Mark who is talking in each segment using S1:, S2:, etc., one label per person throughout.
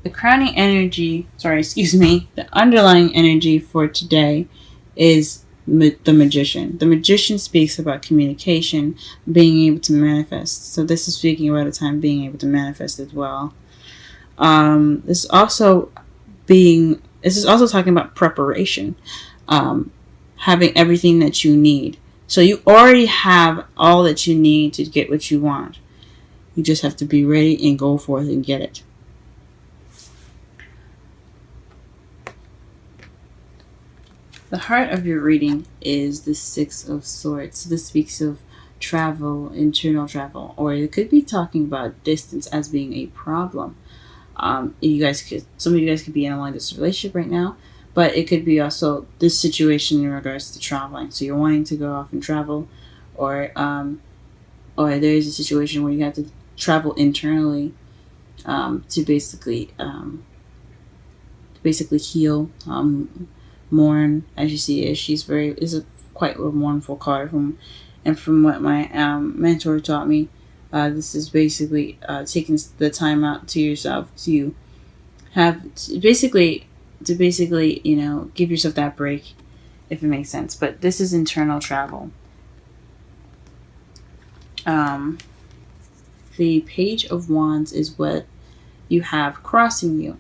S1: The crowning energy, the underlying energy for today is the magician. The magician speaks about communication, being able to manifest. So this is speaking about a time being able to manifest as well. This is also talking about preparation, having everything that you need. So you already have all that you need to get what you want. You just have to be ready and go forth and get it. The heart of your reading is the Six of Swords. This speaks of travel, internal travel, or it could be talking about distance as being a problem. Some of you guys could be in a long-distance relationship right now, but it could be also this situation in regards to traveling. So you're wanting to go off and travel, or there's a situation where you have to travel internally to basically heal, mourn. As you see, is quite a mournful card from what my mentor taught me. This is basically taking the time out to yourself to basically give yourself that break, if it makes sense. But this is internal travel. The Page of Wands is what you have crossing you.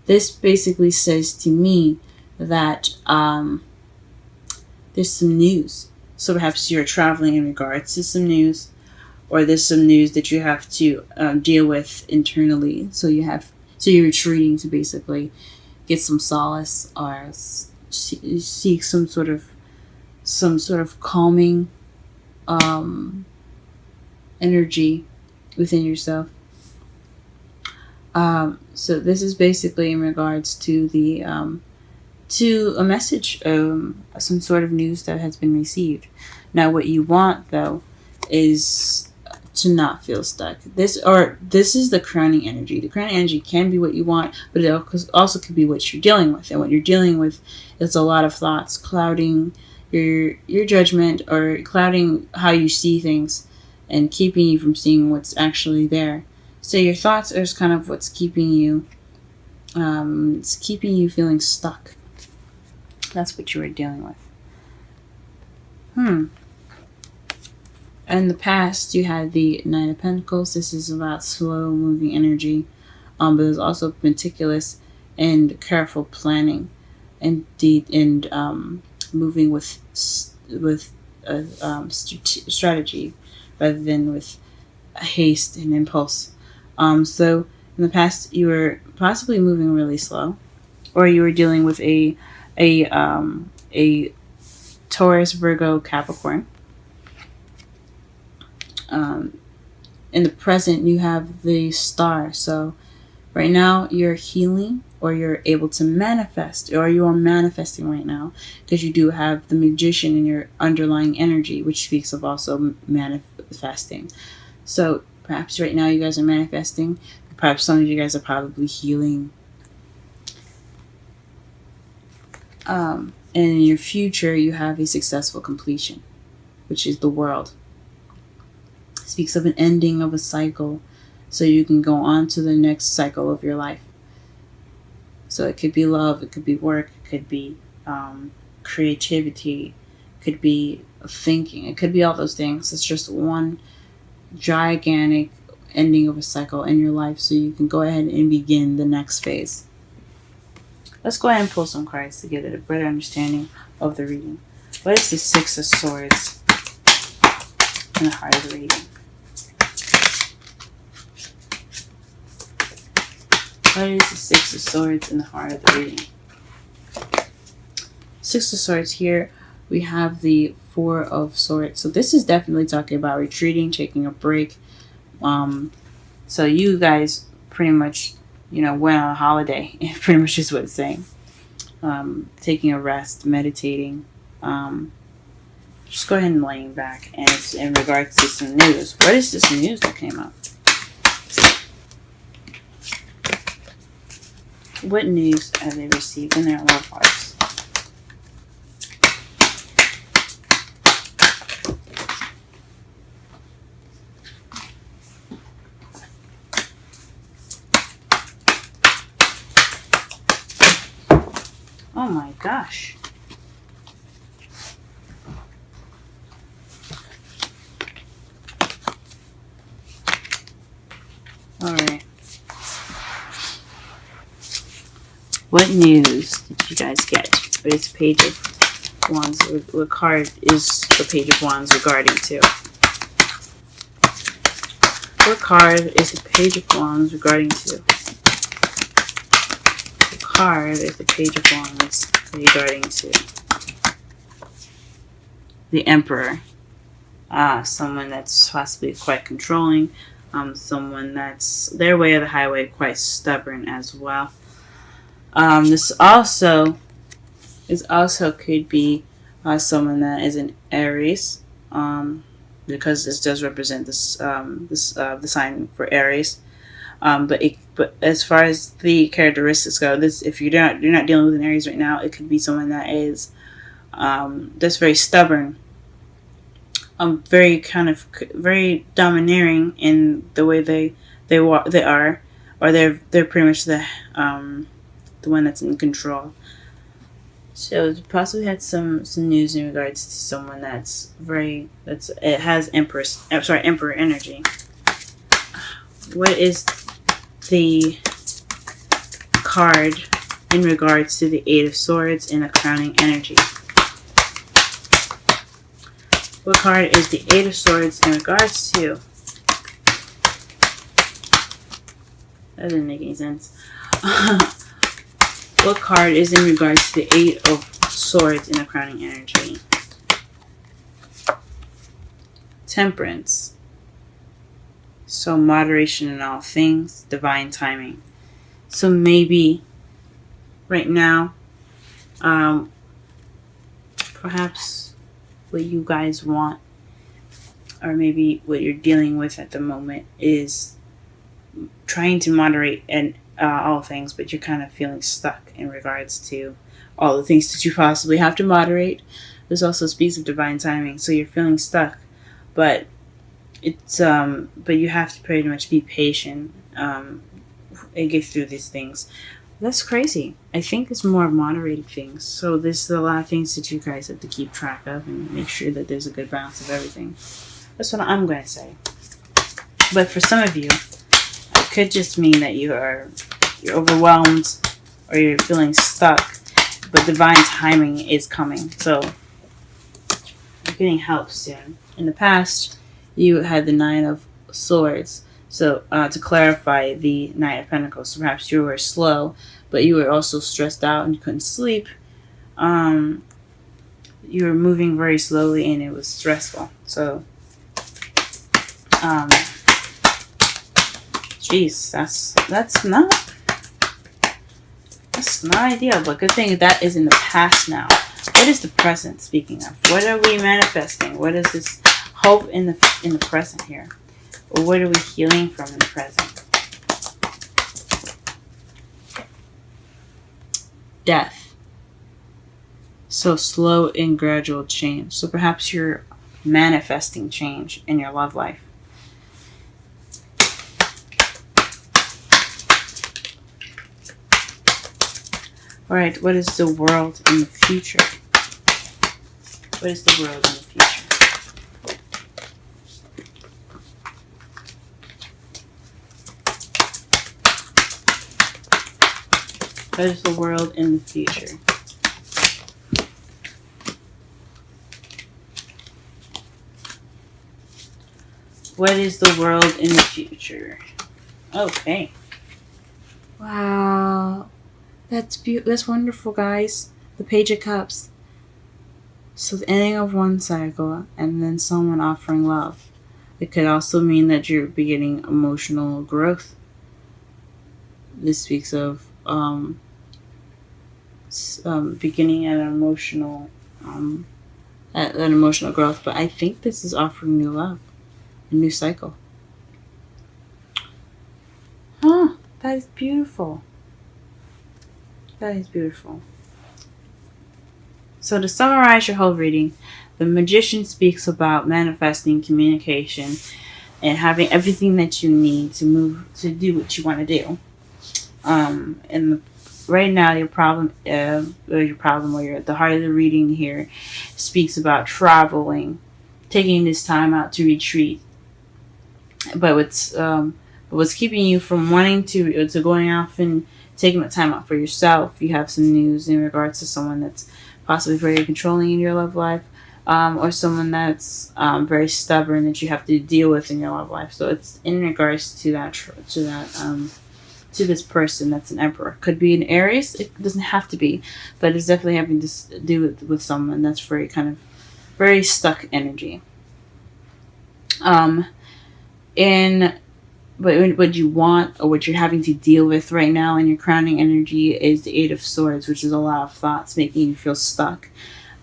S1: This basically says to me that there's some news. So perhaps you're traveling in regards to some news, or there's some news that you have to deal with internally. So you're retreating to basically get some solace, or seek some sort of calming energy within yourself. So this is basically in regards to to a message, some sort of news that has been received. Now, what you want though is to not feel stuck. This is the crowning energy. The crowning energy can be what you want, but it also could be what you're dealing with. And what you're dealing with is a lot of thoughts clouding your judgment, or clouding how you see things, and keeping you from seeing what's actually there. So your thoughts are kind of what's keeping you. It's keeping you feeling stuck. That's what you were dealing with. In the past, you had the Nine of Pentacles. This is about slow moving energy, but there's also meticulous and careful planning, and moving with strategy rather than with haste and impulse. So in the past, you were possibly moving really slow, or you were dealing with a Taurus, Virgo, Capricorn. In the present, you have the Star. So right now, you're healing, or you're able to manifest, or you are manifesting right now, because you do have the Magician in your underlying energy, which speaks of also manifesting. So perhaps right now you guys are manifesting. Perhaps some of you guys are probably healing. And in your future, you have a successful completion, which is the World. It speaks of an ending of a cycle, so you can go on to the next cycle of your life. So it could be love, it could be work, it could be creativity, it could be thinking, it could be all those things. It's just one gigantic ending of a cycle in your life, so you can go ahead and begin the next phase. Let's go ahead and pull some cards to get a better understanding of the reading. What is the Six of Swords in the heart of the reading? What is the Six of Swords in the heart of the reading? Six of Swords here, we have the Four of Swords. So this is definitely talking about retreating, taking a break. So you guys pretty much, went on a holiday. Pretty much is what it's saying. Taking a rest, meditating. Just go ahead and laying back. And it's in regards to some news. What is this news that came up? What news have they received in their love lives? Oh my gosh. Alright. What news did you guys get? What is Page of Wands? What card is the Page of Wands regarding to? What card is the Page of Wands regarding to? What card is the Page of Wands regarding to? The Emperor. Someone that's possibly quite controlling. Someone that's their way or the highway, quite stubborn as well. This also could be someone that is an Aries, because this does represent the sign for Aries. But as far as the characteristics go, this, if you're not dealing with an Aries right now, it could be someone that is that's very stubborn, very domineering in the way they are, or they're pretty much the one that's in control. So possibly had some news in regards to someone it has Emperor energy. What is the card in regards to the Eight of Swords and the crowning energy? What card is the Eight of Swords in regards to? That didn't make any sense. What card is in regards to the Eight of Swords in the crowning energy? Temperance. So moderation in all things, divine timing. So maybe right now, perhaps what you guys want, or maybe what you're dealing with at the moment, is trying to moderate and all things, but you're kind of feeling stuck in regards to all the things that you possibly have to moderate. This also speaks of divine timing, so you're feeling stuck, but but you have to pretty much be patient and get through these things. That's crazy. I think it's more moderated things. So there's a lot of things that you guys have to keep track of and make sure that there's a good balance of everything. That's what I'm going to say. But for some of you, it could just mean that you're overwhelmed or you're feeling stuck, but divine timing is coming. So you're getting help soon. In the past, you had the Nine of Swords. So to clarify, the Knight of Pentacles. So perhaps you were slow, but you were also stressed out and you couldn't sleep. You were moving very slowly and it was stressful. So, geez, that's not ideal. But good thing that is in the past now. What is the present? Speaking of, what are we manifesting? What is this hope in the present here? Or what are we healing from in the present? Death. So slow and gradual change. So perhaps you're manifesting change in your love life. Alright, what is the world in the future? What is the world in the future? What is the world in the future? What is the world in the future? Okay. Wow. That's wonderful, guys. The Page of Cups. So the ending of one cycle and then someone offering love. It could also mean that you're beginning emotional growth. This speaks of beginning an emotional growth, but I think this is offering new love, a new cycle. That is beautiful. That is beautiful. So to summarize your whole reading, the Magician speaks about manifesting communication and having everything that you need to do what you want to do. And right now your problem, or the heart of the reading here speaks about traveling, taking this time out to retreat. But what's keeping you from wanting to going off and taking the time out for yourself? You have some news in regards to someone that's possibly very controlling in your love life, or someone that's very stubborn that you have to deal with in your love life. So it's in regards to to this person that's an emperor. Could be an Aries. It doesn't have to be, but it's definitely having to do with someone that's very kind of very stuck energy. Um, and but what you want, or what you're having to deal with right now in your crowning energy, is the Eight of Swords, which is a lot of thoughts making you feel stuck.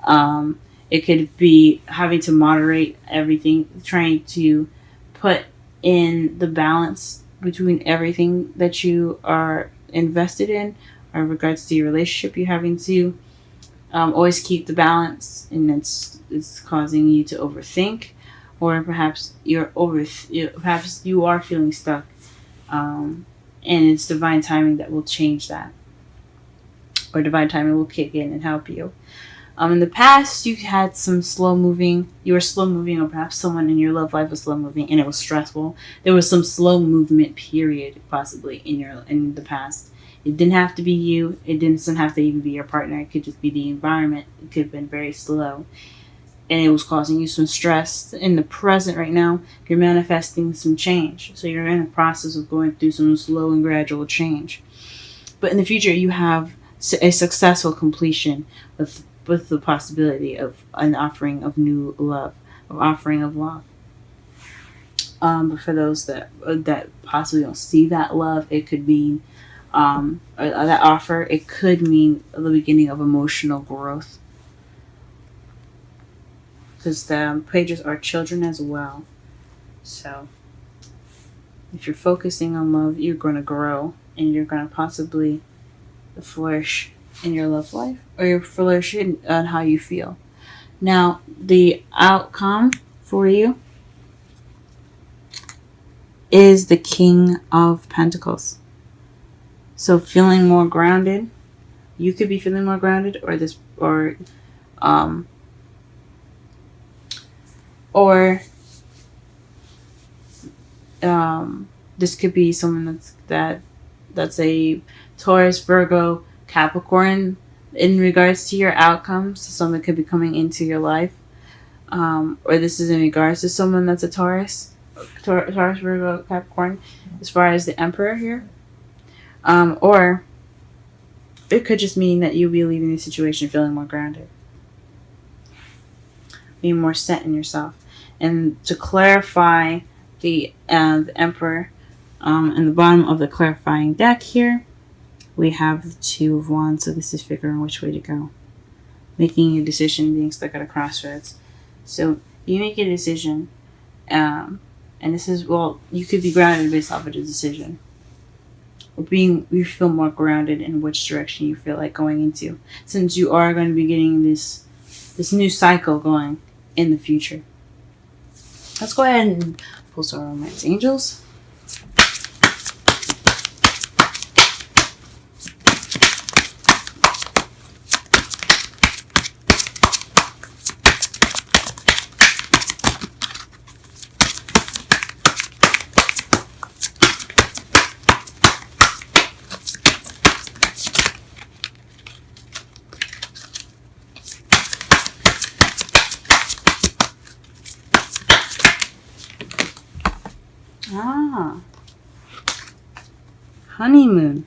S1: It could be having to moderate everything, trying to put in the balance between everything that you are invested in, or in regards to your relationship. You're having to always keep the balance, and it's causing you to overthink, or perhaps perhaps you are feeling stuck, and it's divine timing that will change that, or divine timing will kick in and help you. In the past, you had some you were slow moving, or perhaps someone in your love life was slow moving and it was stressful. There was some slow movement period possibly in the past. It didn't have to be you. It doesn't have to even be your partner. It could just be the environment. It could have been very slow, and it was causing you some stress. In the present right now, you're manifesting some change. So you're in the process of going through some slow and gradual change. But in the future, you have a successful completion with the possibility of an offering of new love, of offering of love. But for those that possibly don't see that love, it could mean or that offer. It could mean the beginning of emotional growth, because the pages are children as well. So if you're focusing on love, you're going to grow, and you're going to possibly flourish in your love life, or you're flourishing on how you feel. Now, the outcome for you is the King of Pentacles. So feeling more grounded. You could be feeling more grounded, or this could be someone that's a Taurus, Virgo, Capricorn in regards to your outcomes. So someone could be coming into your life, or this is in regards to someone that's a Taurus, Virgo, Capricorn, as far as the Emperor here. Or it could just mean that you'll be leaving the situation feeling more grounded, being more set in yourself. And to clarify the Emperor, in the bottom of the clarifying deck here, we have the Two of Wands. So this is figuring which way to go, making a decision, being stuck at a crossroads. So you make a decision, and this is, well, you could be grounded based off of the decision, or you feel more grounded in which direction you feel like going into, since you are going to be getting this new cycle going in the future. Let's go ahead and pull some romance angels. Honeymoon.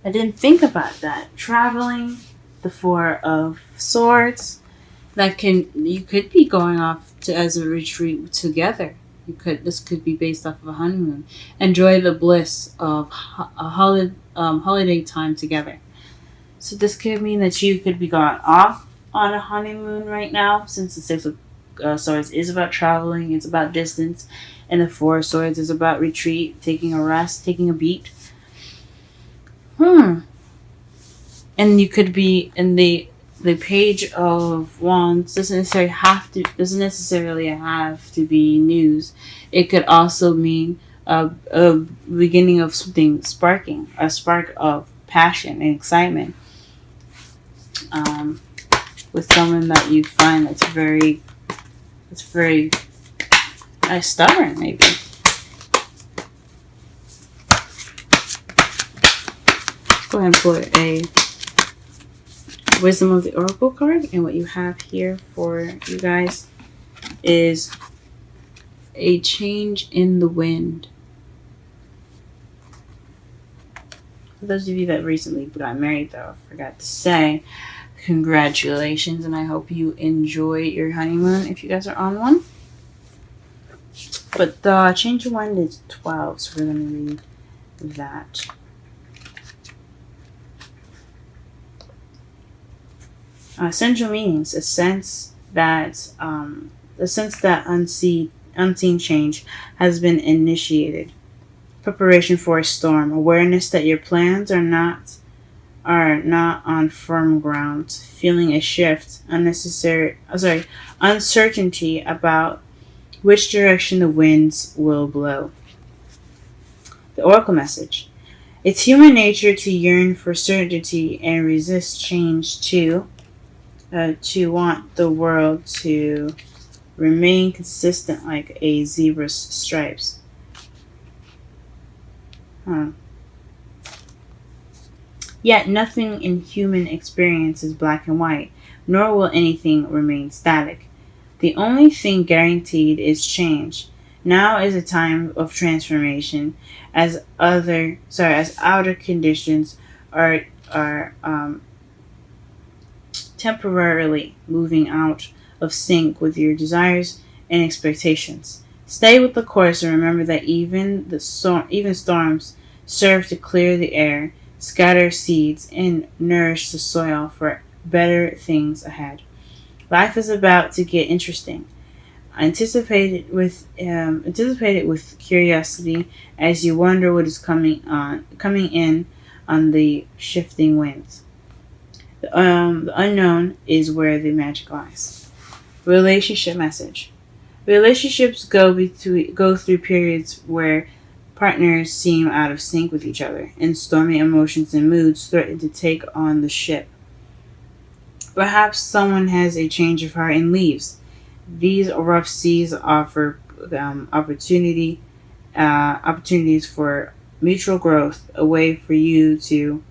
S1: I didn't think about that. Traveling, the Four of Swords. You could be going off as a retreat together. This could be based off of a honeymoon. Enjoy the bliss of a holiday time together. So this could mean that you could be going off on a honeymoon right now, since the Six of Swords is about traveling, it's about distance, and the Four of Swords is about retreat, taking a rest, taking a beat. And you could be in the Page of Wands. Doesn't necessarily have to be news. It could also mean a beginning of something sparking, a spark of passion and excitement, um, with someone that you find it's very stubborn, maybe. Go ahead and pull a Wisdom of the Oracle card, and what you have here for you guys is a change in the wind. For those of you that recently got married, though, I forgot to say, congratulations, and I hope you enjoy your honeymoon if you guys are on one. But the change of wind is 12, so we're going to read that. Essential meanings: a sense that unseen change has been initiated. Preparation for a storm. Awareness that your plans are not on firm ground. Feeling a shift. Uncertainty about which direction the winds will blow. The Oracle message: it's human nature to yearn for certainty and resist change to want the world to remain consistent like a zebra's stripes. Yet nothing in human experience is black and white, nor will anything remain static. The only thing guaranteed is change. Now is a time of transformation, as outer conditions are temporarily moving out of sync with your desires and expectations. Stay with the course and remember that even storms serve to clear the air, scatter seeds, and nourish the soil for better things ahead. Life is about to get interesting. Anticipate it with curiosity as you wonder what is coming in on the shifting winds. The unknown is where the magic lies. Relationship message: relationships go through periods where partners seem out of sync with each other, and stormy emotions and moods threaten to take on the ship. Perhaps someone has a change of heart and leaves. These rough seas offer opportunities for mutual growth, a way for you to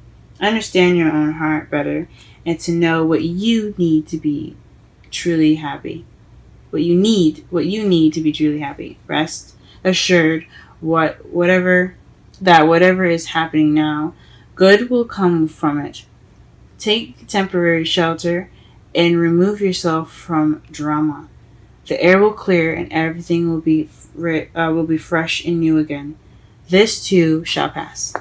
S1: understand your own heart better and to know what you need to be truly happy. What you need to be truly happy. Rest assured, whatever is happening now, good will come from it. Take temporary shelter and remove yourself from drama. The air will clear and everything will be fresh and new again. This too shall pass.